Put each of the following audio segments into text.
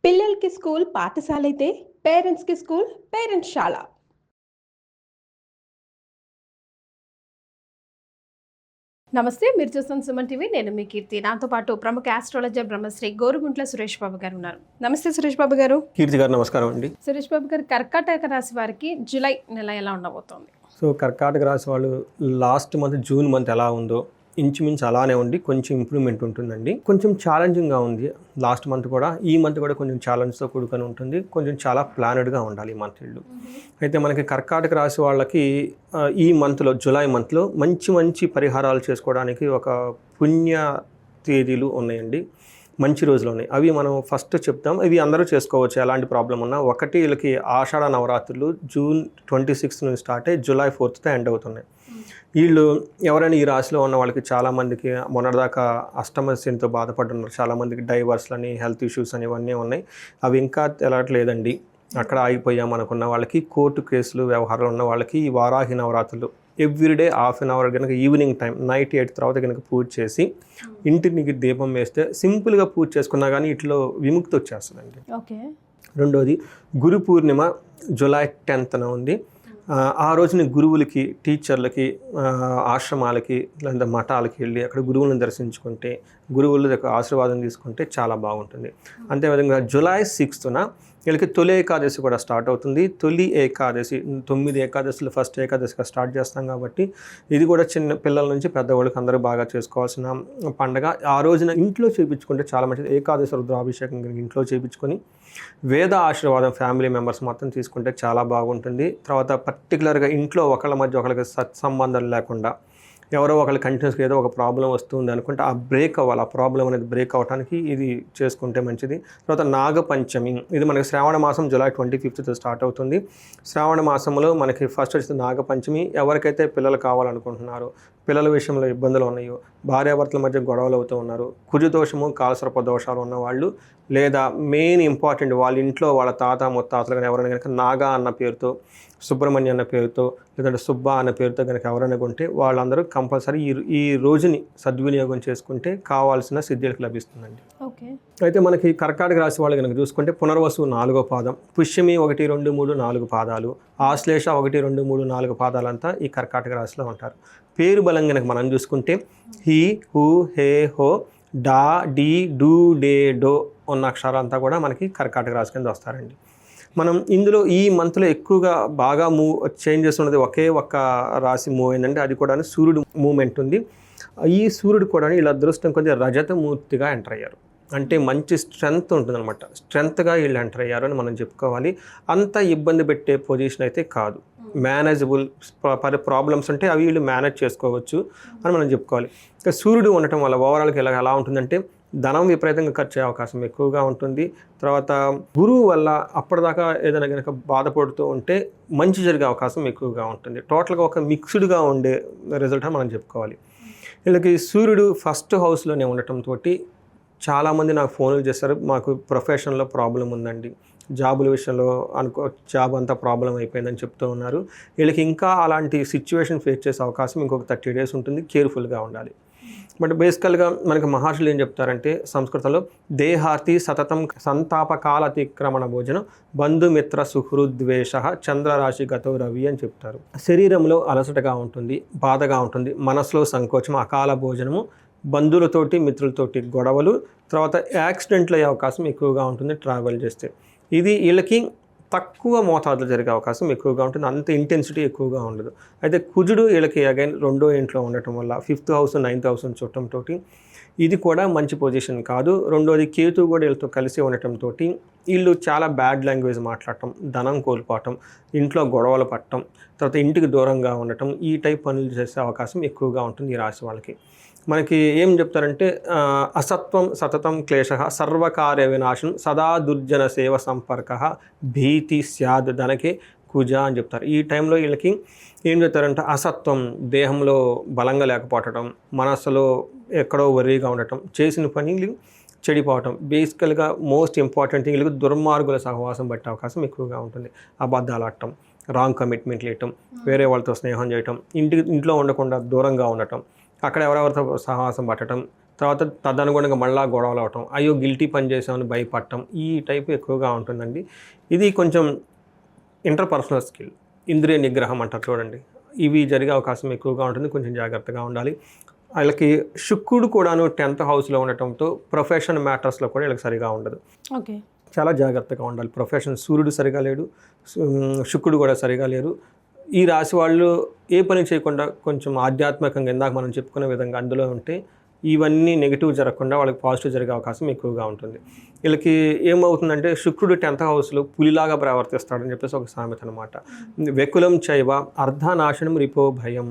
పిల్లలకి స్కూల్ పాఠశాలైతే పేరెంట్స్‌కి స్కూల్ పేరెంట్స్‌శాల. నమస్తే. మీరు చూస్తున్న సుమన్ టీవీ. నేను మీ కీర్తి. నాతో పాటు ప్రముఖ ఆస్ట్రాలజర్ బ్రహ్మశ్రీ గోరుగుంట్ల సురేష్ బాబు గారు ఉన్నారు. నమస్తే సురేష్ బాబు గారు. కీర్తి గారు నమస్కారం అండి. సురేష్ బాబు గారు, కర్కాటక రాశి వారికి జూలై నెల ఎలా ఉండబోతోంది? సో కర్కాటక రాశి వాళ్ళు లాస్ట్ మంత్ జూన్ మంత్ ఎలా ఉందో ఇంచుమించు అలానే ఉండి కొంచెం ఇంప్రూవ్మెంట్ ఉంటుందండి. కొంచెం ఛాలెంజింగ్గా ఉంది లాస్ట్ మంత్ కూడా. ఈ మంత్ కూడా కొంచెం ఛాలెంజ్తో కూడుకొని ఉంటుంది. కొంచెం చాలా ప్లానెడ్గా ఉండాలి ఈ మంత్ ఇల్లు. అయితే మనకి కర్కాటక రాశి వాళ్ళకి ఈ మంత్లో జూలై మంత్లో మంచి పరిహారాలు చేసుకోవడానికి ఒక పుణ్య తేదీలు ఉన్నాయండి. మంచి రోజులు ఉన్నాయి. అవి మనం ఫస్ట్ చెప్తాం. ఇవి అందరూ చేసుకోవచ్చు ఎలాంటి ప్రాబ్లం ఉన్నా. ఒకటి వీళ్ళకి ఆషాఢ నవరాత్రులు జూన్ 26 నుంచి స్టార్ట్ అయ్యి జూలై 4th ఎండ్ అవుతున్నాయి. వీళ్ళు ఎవరైనా ఈ రాశిలో ఉన్న వాళ్ళకి చాలామందికి మొన్నటిదాకా అష్టమ శనితో బాధపడుతున్నారు. చాలామందికి డైవర్స్లని, హెల్త్ ఇష్యూస్ అని ఇవన్నీ ఉన్నాయి. అవి ఇంకా తెలట్లేదండి. అక్కడ ఆగిపోయాం అనుకున్న వాళ్ళకి, కోర్టు కేసులు వ్యవహారాలు ఉన్న వాళ్ళకి ఈ వారాహి నవరాత్రులు ఎవ్రీడే ½ అన్ అవర్ కనుక ఈవినింగ్ టైం నైట్ 8 తర్వాత కనుక పూజ చేసి ఇంటికి దీపం వేస్తే సింపుల్గా పూజ చేసుకున్నా కానీ ఇట్లో విముక్తి వచ్చేస్తుందండి. ఓకే. రెండోది గురు పూర్ణిమ జూలై 10th ఉంది. ఆ రోజుని గురువులకి, టీచర్లకి, ఆశ్రమాలకి లేదా మఠాలకి వెళ్ళి అక్కడ గురువులను దర్శించుకుంటే, గురువుల యొక్క ఆశీర్వాదం తీసుకుంటే చాలా బాగుంటుంది. అంతేవిధంగా జూలై 6th వీళ్ళకి తొలి ఏకాదశి కూడా స్టార్ట్ అవుతుంది. తొలి ఏకాదశి 9 ఏకాదశిలో ఫస్ట్ ఏకాదశిగా స్టార్ట్ చేస్తాం కాబట్టి ఇది కూడా చిన్న పిల్లల నుంచి పెద్దవాళ్ళకి అందరూ బాగా చేసుకోవాల్సిన పండగ. ఆ రోజున ఇంట్లో చేయించుకుంటే చాలా మంచిది. ఏకాదశి రుద్రాభిషేకం ఇంట్లో చేయించుకొని వేద ఆశీర్వాదం ఫ్యామిలీ మెంబర్స్ మొత్తం తీసుకుంటే చాలా బాగుంటుంది. తర్వాత పర్టికులర్గా ఇంట్లో ఒకళ్ళ మధ్య ఒకరికి సత్సంబంధం లేకుండా ఎవరో ఒకళ్ళు కంటిన్యూస్గా ఏదో ఒక ప్రాబ్లం వస్తుంది అనుకుంటే ఆ బ్రేక్ అవ్వాలి. ఆ ప్రాబ్లం అనేది బ్రేక్ అవ్వడానికి ఇది చేసుకుంటే మంచిది. తర్వాత నాగపంచమి, ఇది మనకి శ్రావణ మాసం జూలై 25th స్టార్ట్ అవుతుంది. శ్రావణ మాసంలో మనకి ఫస్ట్ వచ్చేది నాగపంచమి. ఎవరికైతే పిల్లలు కావాలనుకుంటున్నారో, పిల్లల విషయంలో ఇబ్బందులు ఉన్నాయో, భార్యాభర్తల మధ్య గొడవలు అవుతూ ఉన్నారు, కుజుదోషము కాలసర్ప దోషాలు ఉన్నవాళ్ళు, లేదా మెయిన్ ఇంపార్టెంట్ వాళ్ళ ఇంట్లో వాళ్ళ తాత ముత్తాతలు కానీ ఎవరైనా కనుక నాగా అన్న పేరుతో, సుబ్రహ్మణ్య అన్న పేరుతో, లేదంటే సుబ్బ అన్న పేరుతో కనుక ఎవరైనా కొంటే వాళ్ళందరూ కంపల్సరీ ఈ రోజుని సద్వినియోగం చేసుకుంటే కావాల్సిన సిద్ధిలకు లభిస్తుందండి. ఓకే. అయితే మనకి కర్కాటక రాశి వాళ్ళు కనుక చూసుకుంటే పునర్వసు 4వ పాదం, పుష్యమి 1, 2, 3, 4 పాదాలు, ఆశ్లేష 1, 2, 3, 4 పాదాలంతా ఈ కర్కాటక రాశిలో ఉంటారు. పేరు బలం కనుక మనం చూసుకుంటే హీ, హూ, హే, హో, డా, డీ, డూ, డే, డో ఉన్న అక్షరాలంతా కూడా మనకి కర్కాటక రాశి కింద వస్తారండి. మనం ఇందులో ఈ మంత్లో ఎక్కువగా బాగా చేంజెస్ ఉన్నది ఒకే ఒక్క రాశి మూవ్ అయిందంటే అది కూడా సూర్యుడు మూమెంట్ ఉంది. ఈ సూర్యుడు కూడా ఇలా అదృష్టం కొద్దిగా రజతమూర్తిగా ఎంటర్ అయ్యారు. అంటే మంచి స్ట్రెంగ్త్ ఉంటుందన్నమాట. స్ట్రెంగ్త్గా వీళ్ళు ఎంటర్ అయ్యారు అని మనం చెప్పుకోవాలి. అంత ఇబ్బంది పెట్టే పొజిషన్ అయితే కాదు. మేనేజబుల్ ప్రాబ్లమ్స్ ఉంటే అవి వీళ్ళు మేనేజ్ చేసుకోవచ్చు అని మనం చెప్పుకోవాలి. ఇంకా సూర్యుడు ఉండటం వల్ల ఓవరాల్కి ఎలా ఉంటుందంటే ధనం విపరీతంగా ఖర్చు అయ్యే అవకాశం ఎక్కువగా ఉంటుంది. తర్వాత గురువు వల్ల అప్పటిదాకా ఏదైనా కనుక బాధపడుతూ ఉంటే మంచి జరిగే అవకాశం ఎక్కువగా ఉంటుంది. టోటల్గా ఒక మిక్స్డ్గా ఉండే రిజల్ట్ అని మనం చెప్పుకోవాలి. వీళ్ళకి సూర్యుడు ఫస్ట్ హౌస్లోనే ఉండటంతో చాలామంది నాకు ఫోన్లు చేస్తారు, మాకు ప్రొఫెషన్లో ప్రాబ్లం ఉందండి, జాబుల విషయంలో జాబ్ అంతా ప్రాబ్లం అయిపోయిందని చెప్తూ ఉన్నారు. వీళ్ళకి ఇంకా అలాంటి సిచ్యువేషన్ ఫేస్ చేసే అవకాశం ఇంకొక 30 days ఉంటుంది. కేర్ఫుల్గా ఉండాలి. బట్ బేసికల్గా మనకి మహర్షులు ఏం చెప్తారంటే సంస్కృతంలో దేహార్తి సతతం సంతాపకాల అతిక్రమణ భోజనం బంధుమిత్ర సుహృద్వేష చంద్రరాశి గతో రవి అని చెప్తారు. శరీరంలో అలసటగా ఉంటుంది, బాధగా ఉంటుంది, మనసులో సంకోచం, అకాల భోజనము, బంధువులతోటి మిత్రులతోటి గొడవలు, తర్వాత యాక్సిడెంట్లు అయ్యే అవకాశం ఎక్కువగా ఉంటుంది ట్రావెల్ చేస్తే. ఇది వీళ్ళకి తక్కువ మోతాదులో జరిగే అవకాశం ఎక్కువగా ఉంటుంది. అంత ఇంటెన్సిటీ ఎక్కువగా ఉండదు. అయితే కుజుడు వీళ్ళకి అగైన్ 2వ ఇంట్లో ఉండటం వల్ల 5th house 9th house చూడటంతో ఇది కూడా మంచి పొజిషన్ కాదు. రెండోది కేతు కూడా వీళ్ళతో కలిసి ఉండటంతో వీళ్ళు చాలా బ్యాడ్ లాంగ్వేజ్ మాట్లాడటం, ధనం కోల్పోవటం, ఇంట్లో గొడవలు పట్టడం, తర్వాత ఇంటికి దూరంగా ఉండటం, ఈ టైప్ పనులు చేసే అవకాశం ఎక్కువగా ఉంటుంది ఈ రాశి వాళ్ళకి. మనకి ఏం చెప్తారంటే అసత్వం సతతం క్లేశ సర్వకార్య వినాశనం సదా దుర్జన సేవ సంపర్క భీతి స్యాద్ ధనకే కుజ అని చెప్తారు. ఈ టైంలో వీళ్ళకి ఏం చెప్తారంటే అసత్వం, దేహంలో బలంగా లేకపోవటం, మనసులో ఎక్కడో వర్రీగా ఉండటం, చేసిన పని చెడిపోవటం, బేసికల్గా మోస్ట్ ఇంపార్టెంట్ వీళ్ళకి దుర్మార్గుల సహవాసం పట్టే అవకాశం ఎక్కువగా ఉంటుంది. అబద్ధాలు ఆడటం, రాంగ్ కమిట్మెంట్లు ఇవ్వటం, వేరే వాళ్ళతో స్నేహం చేయటం, ఇంట్లో ఉండకుండా దూరంగా ఉండటం, అక్కడ ఎవరెవరితో సహవాసం పట్టడం, తర్వాత తదనుగుణంగా మళ్ళా గొడవలు అవటం, అయ్యో గిల్టీ పని చేసామని భయపడటం, ఈ టైపు ఎక్కువగా ఉంటుందండి. ఇది కొంచెం ఇంటర్పర్సనల్ స్కిల్, ఇంద్రియ నిగ్రహం అంటారు చూడండి, ఇవి జరిగే అవకాశం ఎక్కువగా ఉంటుంది. కొంచెం జాగ్రత్తగా ఉండాలి. వాళ్ళకి శుక్రుడు కూడాను 10th హౌస్లో ఉండటంతో ప్రొఫెషన్ మ్యాటర్స్లో కూడా వీళ్ళకి సరిగా ఉండదు. ఓకే, చాలా జాగ్రత్తగా ఉండాలి. ప్రొఫెషన్, సూర్యుడు సరిగా లేడు, శుక్రుడు కూడా సరిగా లేరు. ఈ రాశి వాళ్ళు ఏ పని చేయకుండా కొంచెం ఆధ్యాత్మికంగా ఇందాక మనం చెప్పుకునే విధంగా అందులో ఉంటే ఇవన్నీ నెగిటివ్ జరగకుండా వాళ్ళకి పాజిటివ్ జరిగే అవకాశం ఎక్కువగా ఉంటుంది. వీళ్ళకి ఏమవుతుందంటే శుక్రుడు 10th హౌస్లో పులిలాగా ప్రవర్తిస్తాడని చెప్పేసి ఒక సామెత అనమాట. వెకులం చైవ అర్ధనాశనం రిపో భయం,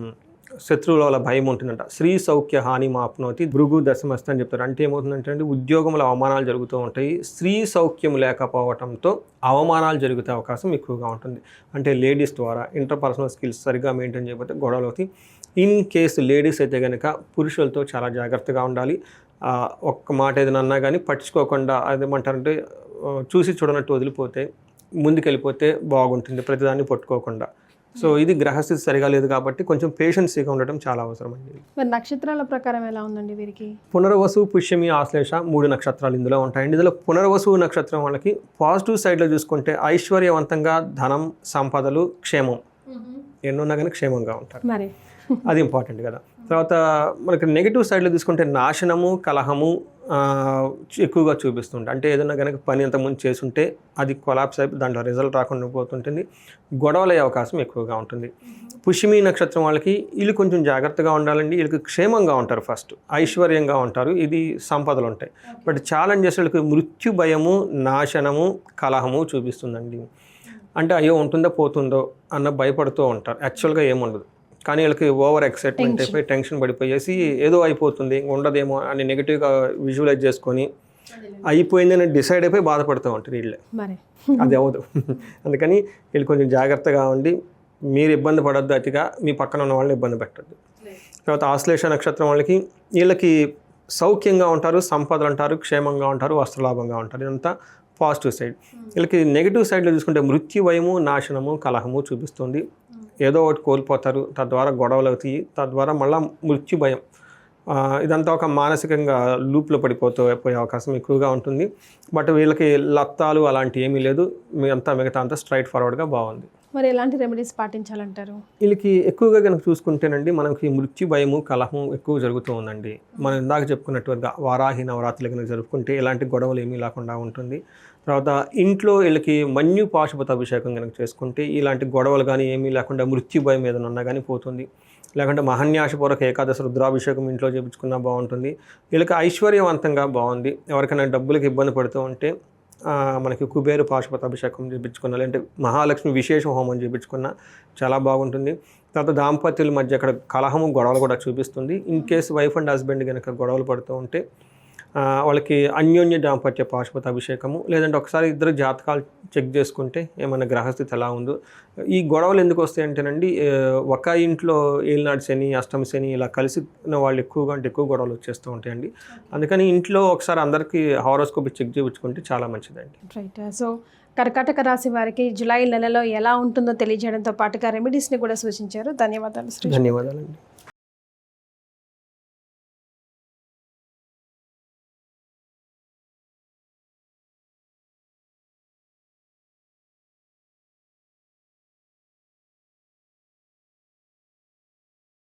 శత్రువుల వల్ల భయం ఉంటుందంట. శ్రీ సౌఖ్య హాని మాప్నోతి భృగు దశమస్త అని చెప్తారు. అంటే ఏమవుతుందంటే అండి, ఉద్యోగంలో అవమానాలు జరుగుతూ ఉంటాయి. స్త్రీ సౌఖ్యం లేకపోవడంతో అవమానాలు జరిగే అవకాశం ఎక్కువగా ఉంటుంది. అంటే లేడీస్ ద్వారా ఇంటర్పర్సనల్ స్కిల్స్ సరిగ్గా మెయింటైన్ చేయకపోతే గొడవలు అవుతాయి. ఇన్ కేసు లేడీస్ అయితే కనుక పురుషులతో చాలా జాగ్రత్తగా ఉండాలి. ఒక్క మాట ఏదైనా అన్నా కానీ పట్టించుకోకుండా, అదేమంటారంటే చూసి చూడనట్టు వదిలిపోతే ముందుకెళ్ళిపోతే బాగుంటుంది, ప్రతిదాన్ని పట్టుకోకుండా. సో ఇది గ్రహస్థితి సరిగా లేదు కాబట్టి కొంచెం పేషెన్సీగా ఉండటం చాలా అవసరం అండి. మరి నక్షత్రాల ప్రకారం ఎలా ఉందండి వీరికి? పునర్వసు, పుష్యమి, ఆశ్లేష 3 నక్షత్రాలు ఇందులో ఉంటాయండి. ఇందులో పునర్వసు నక్షత్రం వాళ్ళకి పాజిటివ్ సైడ్లో చూసుకుంటే ఐశ్వర్యవంతంగా, ధనం, సంపదలు, క్షేమం ఎన్నున్నా కానీ క్షేమంగా ఉంటారు. మరి అది ఇంపార్టెంట్ కదా. తర్వాత మనకి నెగిటివ్ సైడ్లో తీసుకుంటే నాశనము, కలహము ఎక్కువగా చూపిస్తుంటాయి. అంటే ఏదైనా కనుక పని అంతకుముందు చేసుంటే అది కొలాప్స్ అయిపోయి దాంట్లో రిజల్ట్ రాకుండా పోతుంటుంది, గొడవలు అయ్యే అవకాశం ఎక్కువగా ఉంటుంది. పుష్యమి నక్షత్రం వాళ్ళకి వీళ్ళు కొంచెం జాగ్రత్తగా ఉండాలండి. వీళ్ళకి క్షేమంగా ఉంటారు, ఫస్ట్ ఐశ్వర్యంగా ఉంటారు, ఇది సంపదలు ఉంటాయి. బట్ ఛాలెంజెస్ వీళ్ళకి మృత్యు భయము, నాశనము, కలహము చూపిస్తుందండి. అంటే అయ్యో ఉంటుందో పోతుందో అన్న భయపడుతూ ఉంటారు. యాక్చువల్గా ఏముండదు, కానీ వీళ్ళకి ఓవర్ ఎక్సైట్మెంట్ అయిపోయి టెన్షన్ పడిపోయేసి ఏదో అయిపోతుంది ఉండదేమో అని నెగిటివ్గా విజువలైజ్ చేసుకొని అయిపోయిందని డిసైడ్ అయిపోయి బాధపడుతూ ఉంటారు వీళ్ళే. అది అవ్వదు. అందుకని వీళ్ళు కొంచెం జాగ్రత్తగా ఉండి మీరు ఇబ్బంది పడద్దు, అతిగా మీ పక్కన ఉన్న వాళ్ళని ఇబ్బంది పెట్టద్దు. తర్వాత ఆశ్లేష నక్షత్రం వాళ్ళకి వీళ్ళకి సౌఖ్యంగా ఉంటారు, సంపదలు అంటారు, క్షేమంగా ఉంటారు, వస్త్రలాభంగా ఉంటారు. ఇదంతా పాజిటివ్ సైడ్. వీళ్ళకి నెగిటివ్ సైడ్లో చూసుకుంటే మృత్యుభయము, నాశనము, కలహము చూపిస్తుంది. ఏదో ఒకటి కోల్పోతారు, తద్వారా గొడవలు అవుతాయి, తద్వారా మళ్ళీ మృత్యు భయం. ఇదంతా ఒక మానసికంగా లూప్లో పోయే అవకాశం ఎక్కువగా ఉంటుంది. బట్ వీళ్ళకి లత్తాలు అలాంటివి ఏమీ లేదు, మిగతా అంతా స్ట్రైట్ ఫార్వర్డ్గా బాగుంది. మరి ఎలాంటి రెమెడీస్ పాటించాలంటారు? వీళ్ళకి ఎక్కువగా కనుక చూసుకుంటేనండి మనకి మృత్యు భయము, కలహం ఎక్కువ జరుగుతూ ఉందండి. మనం ఇందాక చెప్పుకున్నట్టుగా వారాహి నవరాత్రులు కనుక జరుపుకుంటే ఎలాంటి గొడవలు ఏమీ లేకుండా ఉంటుంది. తర్వాత ఇంట్లో వీళ్ళకి మన్యు పాశుపత అభిషేకం కనుక చేసుకుంటే ఇలాంటి గొడవలు కానీ ఏమీ లేకుండా మృత్యు భయం ఏదైనా ఉన్నా కానీ పోతుంది. లేకుంటే మహన్యాసపూర్వక ఏకాదశి రుద్రాభిషేకం ఇంట్లో చేయించుకున్నా బాగుంటుంది. వీళ్ళకి ఐశ్వర్యవంతంగా బాగుంది. ఎవరికైనా డబ్బులకి ఇబ్బంది పడుతూ ఉంటే మనకి కుబేరు పాశుపత అభిషేకం చేయించుకున్నా, లేదంటే మహాలక్ష్మి విశేష హోమం చేయించుకున్నా చాలా బాగుంటుంది. తర్వాత దాంపత్యుల మధ్య అక్కడ కలహము, గొడవలు కూడా చూపిస్తుంది. In case wife and husband కనుక గొడవలు పడుతూ ఉంటే వాళ్ళకి అన్యోన్య దాంపత్య పాశుపత అభిషేకము, లేదంటే ఒకసారి ఇద్దరు జాతకాలు చెక్ చేసుకుంటే ఏమైనా గ్రహస్థితి ఎలా ఉందో. ఈ గొడవలు ఎందుకు వస్తాయంటేనండి, ఒక ఇంట్లో ఏలినాడు శని, అష్టమి శని ఇలా కలిసిన వాళ్ళు ఎక్కువ గొడవలు వచ్చేస్తూ ఉంటాయండి. అందుకని ఇంట్లో ఒకసారి అందరికీ హారోస్కోప్ చెక్ చేయించుకుంటే చాలా మంచిదండి. రైట్. సో కర్కాటక రాశి వారికి జూలై నెలలో ఎలా ఉంటుందో తెలియజేయడంతో పాటుగా రెమెడీస్ని కూడా సూచించారు. ధన్యవాదాలు. ధన్యవాదాలండి.